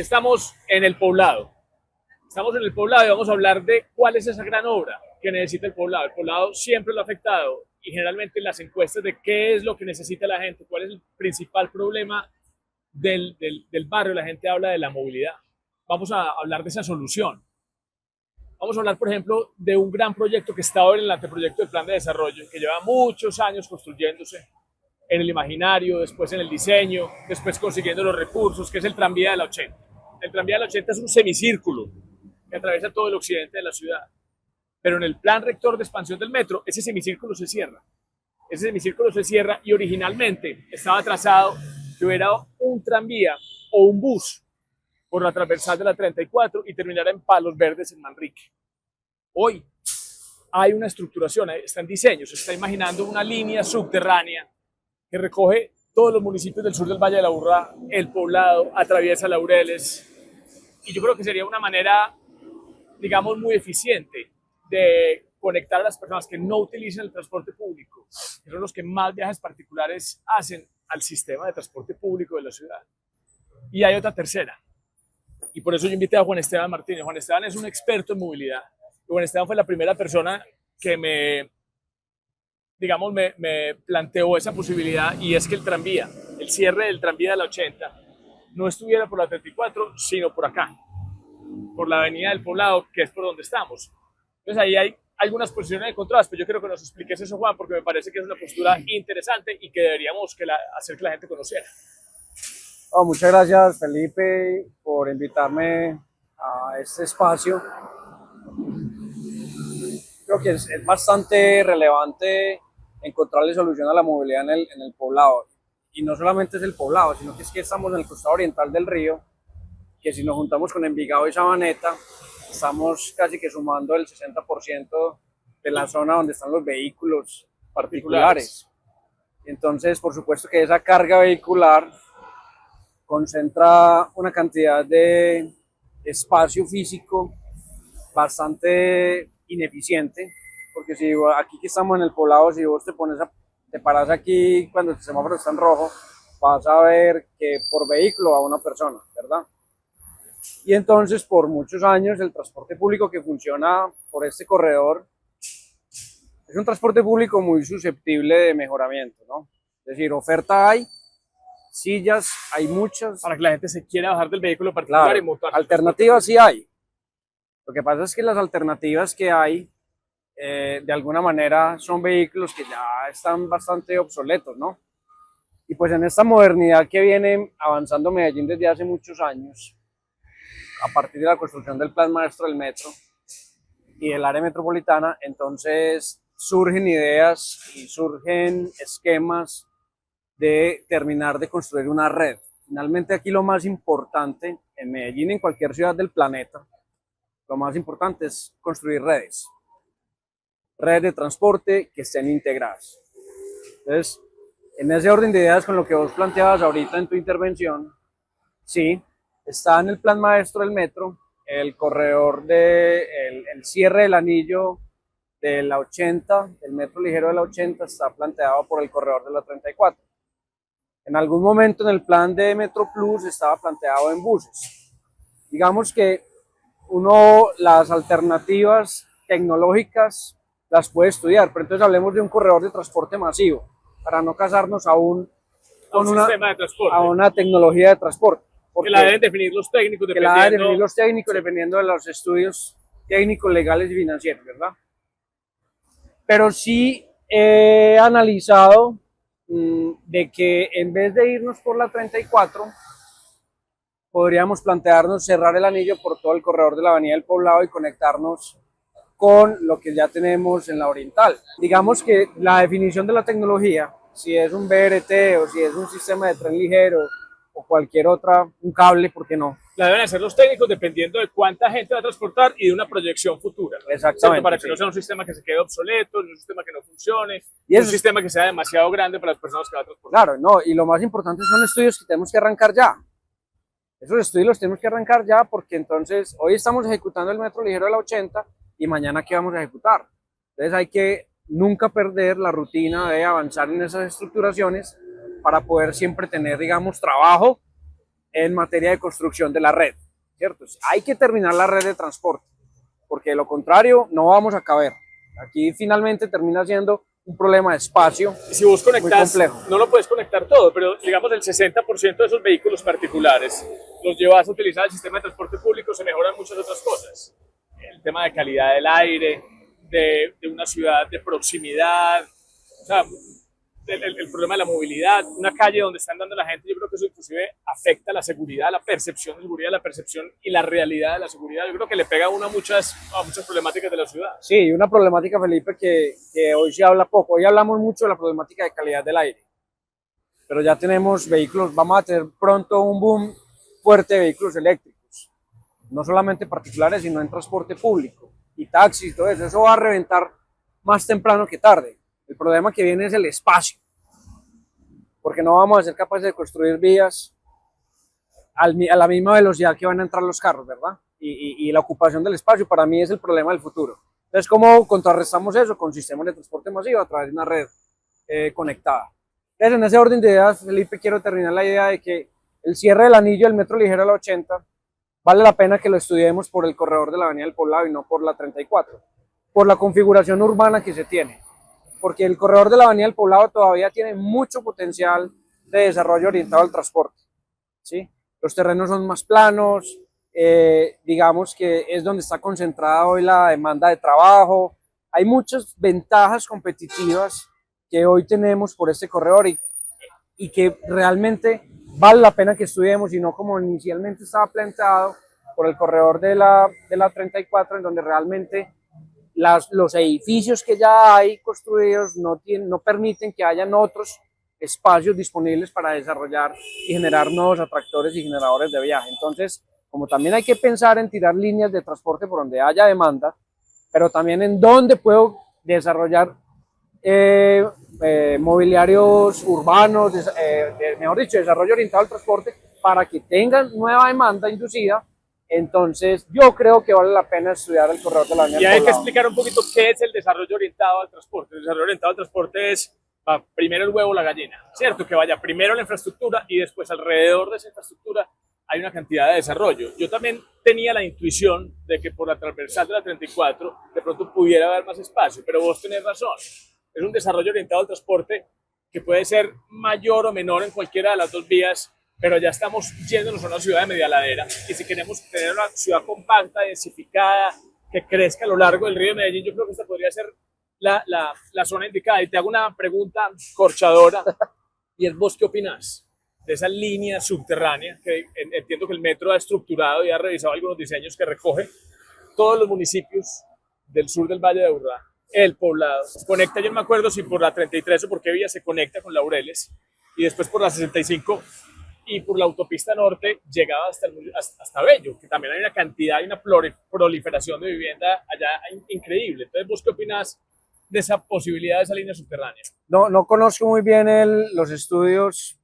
estamos en el Poblado. Estamos en el Poblado y vamos a hablar de cuál es esa gran obra que necesita el Poblado. El Poblado siempre lo ha afectado y generalmente en las encuestas de qué es lo que necesita la gente, cuál es el principal problema del barrio, la gente habla de la movilidad. Vamos a hablar de esa solución. Vamos a hablar, por ejemplo, de un gran proyecto que está ahora en el anteproyecto del plan de desarrollo, que lleva muchos años construyéndose en el imaginario, después en el diseño, después consiguiendo los recursos, que es el tranvía de la 80. El tranvía de la 80 es un semicírculo que atraviesa todo el occidente de la ciudad. Pero en el plan rector de expansión del metro, ese semicírculo se cierra. Ese semicírculo se cierra y originalmente estaba trazado que hubiera un tranvía o un bus por la transversal de la 34 y terminara en Palos Verdes, en Manrique. Hoy hay una estructuración, está en diseño, se está imaginando una línea subterránea que recoge todos los municipios del sur del Valle de la Aburrá, el Poblado, atraviesa Laureles, y yo creo que sería una manera, digamos, muy eficiente de conectar a las personas que no utilizan el transporte público, que son los que más viajes particulares hacen, al sistema de transporte público de la ciudad. Y hay otra tercera, y por eso yo invité a Juan Esteban Martínez. Juan Esteban es un experto en movilidad. Juan Esteban fue la primera persona que me planteó esa posibilidad, y es que el tranvía, el cierre del tranvía de la 80, no estuviera por la 34, sino por acá, por la avenida del Poblado, que es por donde estamos. Entonces ahí hay algunas posiciones de contraste, pero yo quiero que nos expliques eso, Juan, porque me parece que es una postura interesante y que deberíamos hacer que la gente conociera. Oh, muchas gracias, Felipe, por invitarme a este espacio. Creo que es bastante relevante encontrarle solución a la movilidad en el Poblado. Y no solamente es el Poblado, sino que es que estamos en el costado oriental del río, que si nos juntamos con Envigado y Sabaneta, estamos casi que sumando el 60% de la zona donde están los vehículos particulares. Entonces, por supuesto que esa carga vehicular concentra una cantidad de espacio físico bastante ineficiente, porque si aquí que estamos en el Poblado, si vos te paras aquí cuando el semáforo está en rojo, vas a ver que por vehículo va una persona, ¿verdad? Y entonces por muchos años el transporte público que funciona por este corredor es un transporte público muy susceptible de mejoramiento, ¿no? Es decir, oferta hay, sillas hay muchas. Para que la gente se quiera bajar del vehículo particular, claro, y montar. Alternativas sí hay. Lo que pasa es que las alternativas que hay, de alguna manera, son vehículos que ya están bastante obsoletos, ¿no? Y pues en esta modernidad que viene avanzando Medellín desde hace muchos años, a partir de la construcción del plan maestro del metro y del área metropolitana, entonces surgen ideas y surgen esquemas de terminar de construir una red. Finalmente aquí lo más importante en Medellín, en cualquier ciudad del planeta, lo más importante es construir redes de transporte que estén integradas. Entonces, en ese orden de ideas con lo que vos planteabas ahorita en tu intervención, sí, está en el plan maestro del metro, el corredor el cierre del anillo de la 80, del metro ligero de la 80, está planteado por el corredor de la 34. En algún momento en el plan de Metro Plus estaba planteado en buses. Digamos que las alternativas tecnológicas las puede estudiar, pero entonces hablemos de un corredor de transporte masivo, para no casarnos aún con una tecnología de transporte. Que la deben definir los técnicos, dependiendo de los estudios técnicos, legales y financieros, ¿verdad? Pero sí he analizado de que en vez de irnos por la 34, podríamos plantearnos cerrar el anillo por todo el corredor de la Avenida del Poblado y conectarnos con lo que ya tenemos en la Oriental. Digamos que la definición de la tecnología, si es un BRT o si es un sistema de tren ligero o cualquier otra, un cable, ¿por qué no? La deben hacer los técnicos dependiendo de cuánta gente va a transportar y de una proyección futura. Exactamente. Para que no sea un sistema que se quede obsoleto, un sistema que no funcione, y un sistema que sea demasiado grande para las personas que van a transportar. Claro, no, y lo más importante son estudios que tenemos que arrancar ya. Esos estudios los tenemos que arrancar ya, porque entonces hoy estamos ejecutando el metro ligero de la 80 y mañana ¿qué vamos a ejecutar? Entonces hay que nunca perder la rutina de avanzar en esas estructuraciones para poder siempre tener, digamos, trabajo en materia de construcción de la red, ¿cierto? Hay que terminar la red de transporte, porque de lo contrario no vamos a caber. Aquí finalmente termina siendo un problema de espacio. Y si vos conectás, muy complejo. no lo puedes conectar todo, pero digamos el 60% de esos vehículos particulares los llevas a utilizar el sistema de transporte público, se mejoran muchas otras cosas. El tema de calidad del aire, de una ciudad de proximidad, o sea, el problema de la movilidad, una calle donde está andando la gente, yo creo que eso inclusive afecta la seguridad, la percepción de seguridad, la percepción y la realidad de la seguridad. Yo creo que le pega a uno a muchas problemáticas de la ciudad. Sí, una problemática, Felipe, que hoy se habla poco. Hoy hablamos mucho de la problemática de calidad del aire, pero ya tenemos vehículos, vamos a tener pronto un boom fuerte de vehículos eléctricos, no solamente particulares, sino en transporte público y taxis, todo eso. Eso va a reventar más temprano que tarde. El problema que viene es el espacio, porque no vamos a ser capaces de construir vías a la misma velocidad que van a entrar los carros, ¿verdad? Y la ocupación del espacio para mí es el problema del futuro. Entonces, ¿cómo contrarrestamos eso? Con sistemas de transporte masivo a través de una red conectada. Entonces, en ese orden de ideas, Felipe, quiero terminar la idea de que el cierre del anillo del metro ligero a la 80 vale la pena que lo estudiemos por el corredor de la Avenida del Poblado y no por la 34, por la configuración urbana que se tiene. Porque el corredor de la Avenida del Poblado todavía tiene mucho potencial de desarrollo orientado al transporte, ¿sí? Los terrenos son más planos, digamos que es donde está concentrada hoy la demanda de trabajo. Hay muchas ventajas competitivas que hoy tenemos por este corredor y que realmente vale la pena que estudiemos y no como inicialmente estaba planteado por el corredor de la 34, en donde realmente los edificios que ya hay construidos no permiten que hayan otros espacios disponibles para desarrollar y generar nuevos atractores y generadores de viaje. Entonces, como también hay que pensar en tirar líneas de transporte por donde haya demanda, pero también en dónde puedo desarrollar mobiliarios urbanos, mejor dicho, desarrollo orientado al transporte para que tengan nueva demanda inducida. Entonces, yo creo que vale la pena estudiar el corredor de la Avenida Y del hay que Poblado. explicar un poquito qué es el desarrollo orientado al transporte. El desarrollo orientado al transporte es primero el huevo o la gallina, ¿cierto? Que vaya primero la infraestructura y después alrededor de esa infraestructura hay una cantidad de desarrollo. Yo también tenía la intuición de que por la transversal de la 34 de pronto pudiera haber más espacio, pero vos tenés razón. Es un desarrollo orientado al transporte que puede ser mayor o menor en cualquiera de las dos vías, pero ya estamos yéndonos a una ciudad de media ladera y si queremos tener una ciudad compacta, densificada, que crezca a lo largo del río de Medellín, yo creo que esta podría ser la zona indicada. Y te hago una pregunta corchadora y es: ¿vos qué opinás de esa línea subterránea que entiendo que el metro ha estructurado y ha revisado algunos diseños que recoge todos los municipios del sur del Valle de Aburrá, el Poblado, conecta, yo no me acuerdo si por la 33 o por qué vía se conecta con Laureles, y después por la 65 y por la autopista norte llegaba hasta Bello, que también hay una cantidad y una proliferación de vivienda allá increíble? Entonces, ¿vos qué opinás de esa posibilidad de esa línea subterránea? No conozco muy bien los estudios,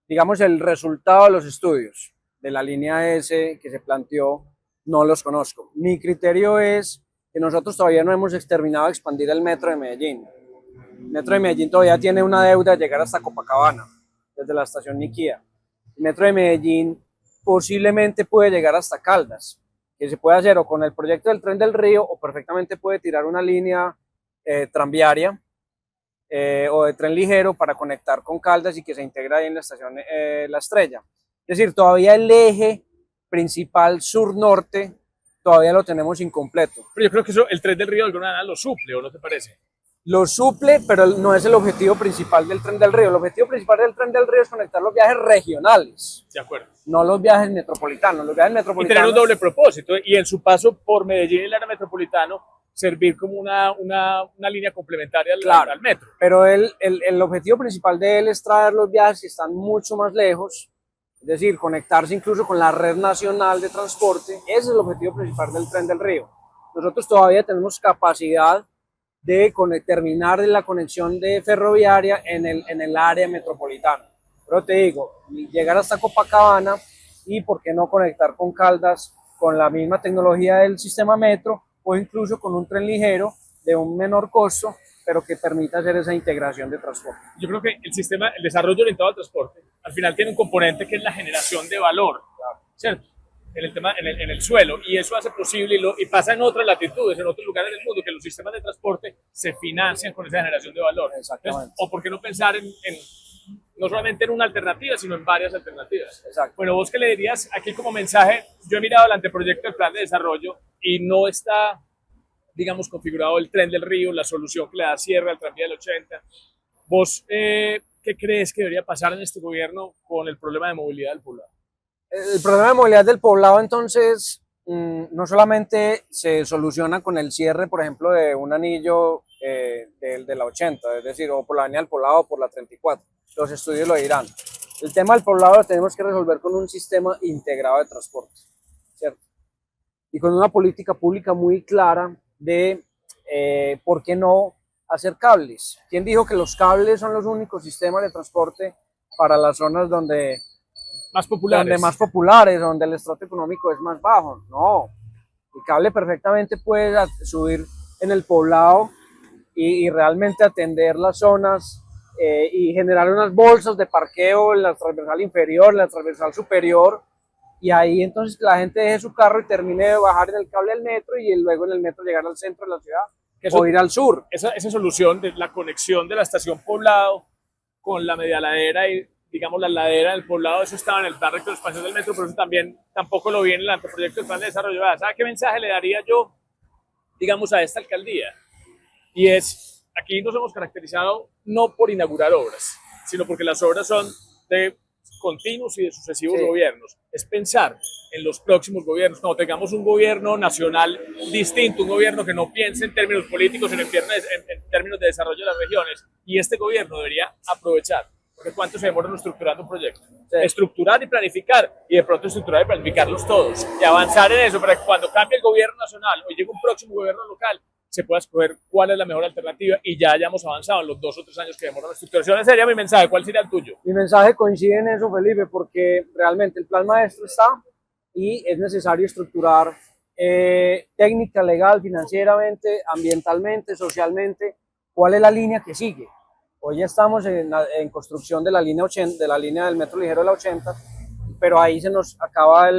digamos el resultado de los estudios de la línea S que se planteó, no los conozco. Mi criterio es que nosotros todavía no hemos terminado de expandir el metro de Medellín. El metro de Medellín todavía tiene una deuda de llegar hasta Copacabana, desde la estación Niquía. El metro de Medellín posiblemente puede llegar hasta Caldas, que se puede hacer o con el proyecto del Tren del Río o perfectamente puede tirar una línea tranviaria o de tren ligero para conectar con Caldas y que se integre ahí en la estación La Estrella. Es decir, todavía el eje principal sur-norte todavía lo tenemos incompleto. Pero yo creo que eso el Tren del Río de alguna manera lo suple, ¿o no te parece? Lo suple, pero no es el objetivo principal del Tren del Río. El objetivo principal del Tren del Río es conectar los viajes regionales. De acuerdo. No los viajes metropolitanos. Los viajes metropolitanos. Y tener un doble propósito. Y en su paso por Medellín y el área metropolitano, servir como una línea complementaria al metro. Pero el objetivo principal de él es traer los viajes que están mucho más lejos. Es decir, conectarse incluso con la red nacional de transporte. Ese es el objetivo principal del Tren del Río. Nosotros todavía tenemos capacidad de terminar la conexión de ferroviaria en el área metropolitana. Pero te digo, llegar hasta Copacabana y por qué no conectar con Caldas con la misma tecnología del sistema metro o incluso con un tren ligero de un menor costo pero que permita hacer esa integración de transporte. Yo creo que el desarrollo orientado al transporte, al final tiene un componente que es la generación de valor, ¿cierto? En el suelo, y eso hace posible, y pasa en otras latitudes, en otros lugares del mundo, que los sistemas de transporte se financian con esa generación de valor. Exactamente. Entonces, o por qué no pensar no solamente en una alternativa, sino en varias alternativas. Exacto. Bueno, vos qué le dirías aquí como mensaje. Yo he mirado el anteproyecto del plan de desarrollo y no está, digamos, configurado el tren del río, la solución que le da cierre al tranvía del 80. ¿Vos qué crees que debería pasar en este gobierno con el problema de movilidad del poblado? El problema de movilidad del poblado, entonces, no solamente se soluciona con el cierre, por ejemplo, de un anillo de la 80, es decir, o por la avenida del poblado o por la 34. Los estudios lo dirán. El tema del poblado lo tenemos que resolver con un sistema integrado de transporte, ¿cierto? Y con una política pública muy clara de por qué no hacer cables. ¿Quién dijo que los cables son los únicos sistemas de transporte para las zonas donde más populares, donde el estrato económico es más bajo? No, el cable perfectamente puede subir en el poblado y realmente atender las zonas y generar unas bolsas de parqueo en la transversal inferior, en la transversal superior, y ahí entonces la gente deje su carro y termine de bajar en el cable del metro y luego en el metro llegar al centro de la ciudad o ir al sur. Esa solución de la conexión de la estación Poblado con la media ladera y digamos la ladera del poblado, eso estaba en el plan rector de expansión del metro, pero eso también tampoco lo vi en el anteproyecto del plan de desarrollo. ¿Sabe qué mensaje le daría yo, digamos, a esta alcaldía? Y es, aquí nos hemos caracterizado no por inaugurar obras, sino porque las obras son de continuos y de sucesivos gobiernos. Es pensar en los próximos gobiernos, cuando tengamos un gobierno nacional distinto, un gobierno que no piense en términos políticos, sino en términos de desarrollo de las regiones. Y este gobierno debería aprovechar, porque cuánto se demora estructurando un proyecto. Estructurar y planificar, y de pronto estructurar y planificarlos todos, y avanzar en eso para que cuando cambie el gobierno nacional o llegue un próximo gobierno local, se pueda escoger cuál es la mejor alternativa y ya hayamos avanzado en los 2 o 3 años que demora la estructuración. Ese sería mi mensaje. ¿Cuál sería el tuyo? Mi mensaje coincide en eso, Felipe, porque realmente el plan maestro está y es necesario estructurar técnica, legal, financieramente, ambientalmente, socialmente, cuál es la línea que sigue. Hoy ya estamos en construcción de la línea 80, de la línea del metro ligero de la 80, pero ahí se nos acaba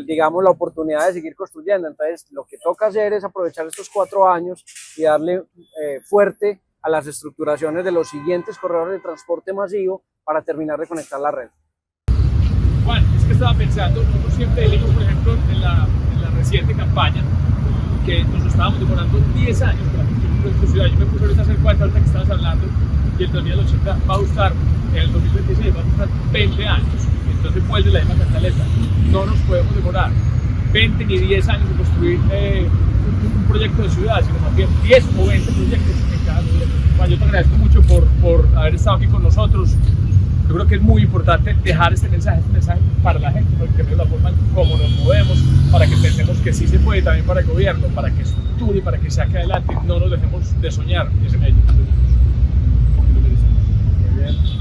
digamos, la oportunidad de seguir construyendo. Entonces, lo que toca hacer es aprovechar estos 4 años y darle fuerte a las estructuraciones de los siguientes corredores de transporte masivo para terminar de conectar la red. Juan, es que estaba pensando, nosotros siempre dijimos, por ejemplo, en la reciente campaña, que nos estábamos demorando 10 años para construir nuestra ciudad. Yo me puse ahorita a hacer cuenta, ahorita que estabas hablando, y el 2080 va a gustar, en el 2026 va a gustar 20 años. Entonces vuelve la misma cantaleta. No nos podemos demorar 20 ni 10 años de construir un proyecto de ciudad, sino más bien 10 o 20 proyectos en cada gobierno. Juan, yo te agradezco mucho por haber estado aquí con nosotros. Yo creo que es muy importante dejar este mensaje para la gente, porque es la forma en cómo nos movemos, para que pensemos que sí se puede también para el gobierno, para que estructure y para que saque adelante. No nos dejemos de soñar ese medio. Porque lo merecemos. Muy bien.